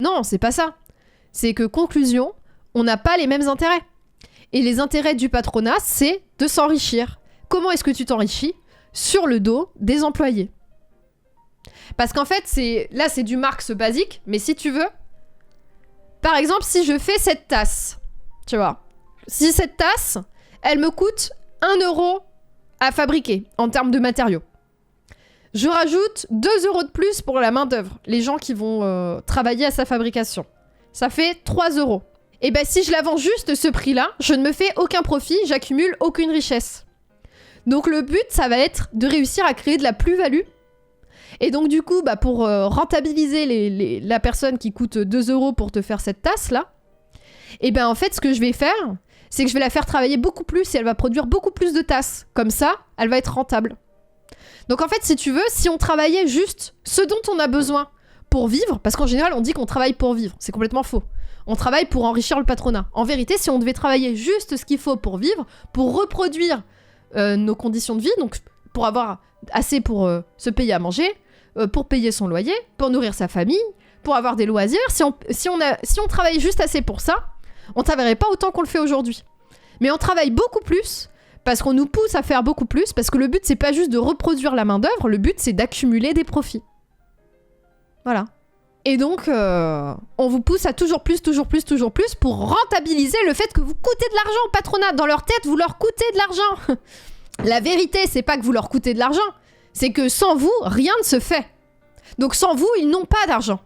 Non, c'est pas ça. C'est que, conclusion, on n'a pas les mêmes intérêts. Et les intérêts du patronat, c'est de s'enrichir. Comment est-ce que tu t'enrichis? Sur le dos des employés. Parce qu'en fait, là, c'est du Marx basique, mais si tu veux, par exemple, si je fais cette tasse, tu vois, si cette tasse, elle me coûte 1 euro à fabriquer en termes de matériaux, je rajoute 2 euros de plus pour la main-d'œuvre, les gens qui vont travailler à sa fabrication. Ça fait 3 euros. Et ben si je la vends juste ce prix-là, je ne me fais aucun profit, j'accumule aucune richesse. Donc le but, ça va être de réussir à créer de la plus-value. Et donc du coup, pour rentabiliser la personne qui coûte 2 euros pour te faire cette tasse-là, et ben en fait, ce que je vais faire, c'est que je vais la faire travailler beaucoup plus et elle va produire beaucoup plus de tasses. Comme ça, elle va être rentable. Donc en fait, si tu veux, si on travaillait juste ce dont on a besoin pour vivre, parce qu'en général, on dit qu'on travaille pour vivre. C'est complètement faux. On travaille pour enrichir le patronat. En vérité, si on devait travailler juste ce qu'il faut pour vivre, pour reproduire nos conditions de vie, donc pour avoir assez pour se payer à manger, pour payer son loyer, pour nourrir sa famille, pour avoir des loisirs, si on travaillait juste assez pour ça, on travaillerait pas autant qu'on le fait aujourd'hui. Mais on travaille beaucoup plus parce qu'on nous pousse à faire beaucoup plus, parce que le but, c'est pas juste de reproduire la main-d'œuvre, le but, c'est d'accumuler des profits. Voilà. Et donc, on vous pousse à toujours plus pour rentabiliser le fait que vous coûtez de l'argent au patronat. Dans leur tête, vous leur coûtez de l'argent. La vérité, c'est pas que vous leur coûtez de l'argent, c'est que sans vous, rien ne se fait. Donc sans vous, ils n'ont pas d'argent.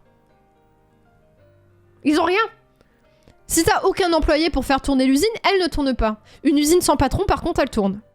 Ils ont rien. Si t'as aucun employé pour faire tourner l'usine, elle ne tourne pas. Une usine sans patron, par contre, elle tourne.